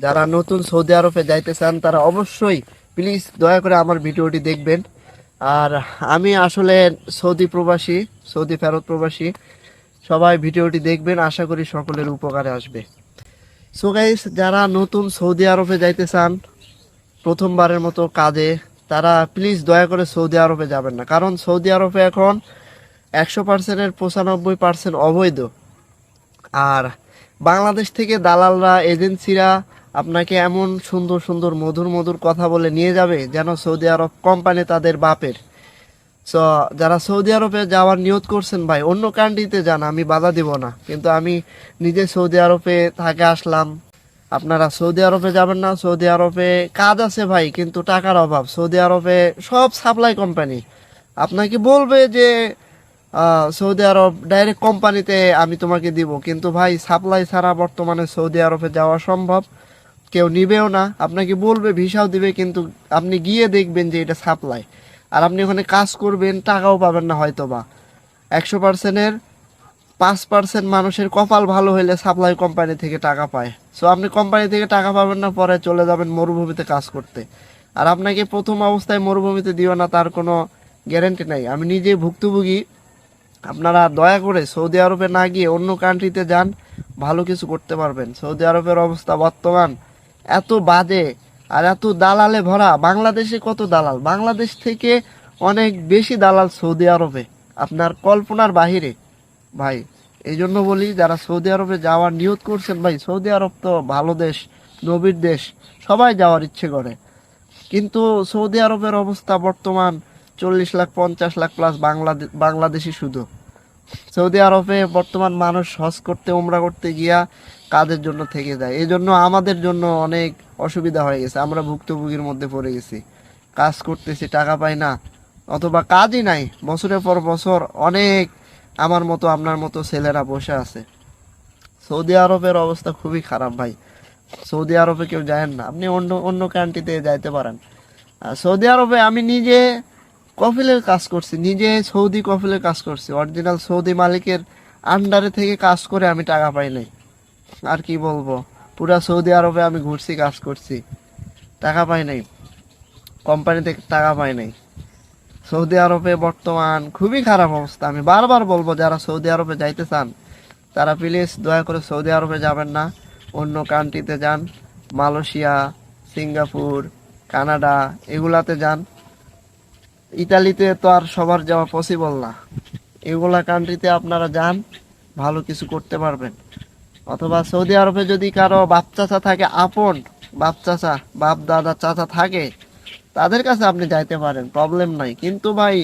যারা নতুন সৌদি আরবে যাইতে চান তারা অবশ্যই প্লিজ দয়া করে আমার ভিডিওটি দেখবেন। আর আমি আসলে সৌদি প্রবাসী, সৌদি ফেরত প্রবাসী, সবাই ভিডিওটি দেখবেন, আশা করি সকলের উপকারে আসবে। সো গাইস, যারা নতুন সৌদি আরবে যাইতে চান প্রথমবারের মতো কাজে, তারা প্লিজ দয়া করে সৌদি আরবে যাবেন না, কারণ সৌদি আরবে এখন 100%-এর 95% অবৈধ। আর বাংলাদেশ থেকে দালালরা, এজেন্সিরা আপনাকে এমন সুন্দর সুন্দর মধুর মধুর কথা বলে নিয়ে যাবে যেন সৌদি আরব কোম্পানি তাদের বাপের। সো যারা সৌদি আরবে যাওয়ার নিয়ত করছেন ভাই, অন্য কান্ট্রিতে যান, আমি বাধা দিব না, কিন্তু আমি নিজে সৌদি আরবে থাকে আসলাম। আপনারা সৌদি আরবে যাবেন না। সৌদি আরবে কাজ আছে ভাই, কিন্তু টাকার অভাব। সৌদি আরবে সব সাপ্লাই কোম্পানি আপনাকে বলবে যে সৌদি আরব ডাইরেক্ট কোম্পানিতে আমি তোমাকে দিব, কিন্তু ভাই সাপ্লাই ছাড়া বর্তমানে সৌদি আরবে যাওয়া সম্ভব, কেউ নিবেও না। আপনাকে বলবে, ভিসাও দিবে, কিন্তু আপনি গিয়ে দেখবেন যে এটা সাপ্লাই, আর আপনি ওখানে কাজ করবেন, টাকাও পাবেন না হয়তো বা। 100%-এর 5% মানুষের কপাল ভালো হলে সাপ্লাই কোম্পানি থেকে টাকা পায়। সো আপনি কোম্পানি থেকে টাকা পাবেন না, পরে চলে যাবেন মরুভূমিতে কাজ করতে। আর আপনাকে প্রথম অবস্থায় মরুভূমিতে দিও না, তার কোনো গ্যারেন্টি নাই। আমি নিজে ভুক্তভোগী। আপনারা দয়া করে সৌদি আরবে না গিয়ে অন্য কান্ট্রিতে যান, ভালো কিছু করতে পারবেন। সৌদি আরবের অবস্থা বর্তমান এত বাজে, আর এত দালালে ভরা। বাংলাদেশে কত দালাল, বাংলাদেশ থেকে অনেক বেশি দালাল সৌদি আরবে, আপনার কল্পনার বাহিরে ভাই। এই জন্য বলি, যারা সৌদি আরবে যাওয়ার নিয়ত করছেন ভাই, সৌদি আরব তো ভালো দেশ, নবীর দেশ, সবাই যাওয়ার ইচ্ছে করে। কিন্তু সৌদি আরবের অবস্থা বর্তমান 40 লাখ 50 লাখ প্লাস বাংলাদেশি শুধু। সৌদি আরবে বর্তমান মানুষ হজ করতে, উমরা করতে গিয়া কাজের জন্য থেকে যায়। এই জন্য আমাদের জন্য অনেক অসুবিধা হয়ে গেছে, আমরা ভুক্তভোগীর মধ্যে পড়ে গেছি। কাজ করতেছি, টাকা পাই না, অথবা কাজই নাই। বছরের পর বছর অনেক আমার মতো আপনার মতো ছেলেরা বসে আছে। সৌদি আরবের অবস্থা খুবই খারাপ ভাই। সৌদি আরবে কেউ যায় না, আপনি অন্য অন্য কান্ট্রিতে যাইতে পারেন। আর সৌদি আরবে আমি নিজে কফিলের কাজ করছি, নিজে সৌদি কফিলের কাজ করছি, অরিজিনাল সৌদি মালিকের আন্ডারে থেকে কাজ করে আমি টাকা পাই নাই। আর কি বলবো, পুরা সৌদি আরবে আমি ঘুরছি, কাজ করছি, টাকা পাই নাই, কোম্পানি থেকে টাকা পাই নাই। সৌদি আরবে বর্তমান খুবই খারাপ অবস্থা। আমি বারবার বলবো, যারা সৌদি আরবে যাইতে চান তারা প্লিজ দয়া করে সৌদি আরবে যাবেন না, অন্য কান্ট্রিতে যান। মালয়েশিয়া, সিঙ্গাপুর, কানাডা, এগুলাতে যান। ইতালিতে তো আর সবার যাওয়া পসিবল না। এগুলা কান্ট্রিতে আপনারা যান, ভালো কিছু করতে পারবেন। অথবা সৌদি আরবে যদি কারো বাপ চাচা থাকে, আপন বাপ চাচা, বাপ দাদা চাচা থাকে, তাদের কাছে আপনি যাইতে পারেন, প্রবলেম নাই। কিন্তু ভাই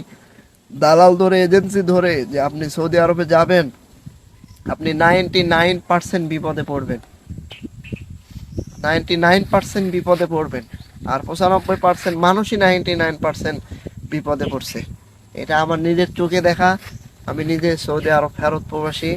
দালাল ধরে, এজেন্সি ধরে যে আপনি সৌদি আরবে যাবেন, আপনি 99% বিপদে পড়বেন, 99% বিপদে পড়বেন। আর 95% মানুষই 99% বিপদে পড়ছে। এটা আমার নিজের চোখে দেখা। আমি নিজে সৌদি আরব ফেরত প্রবাসী।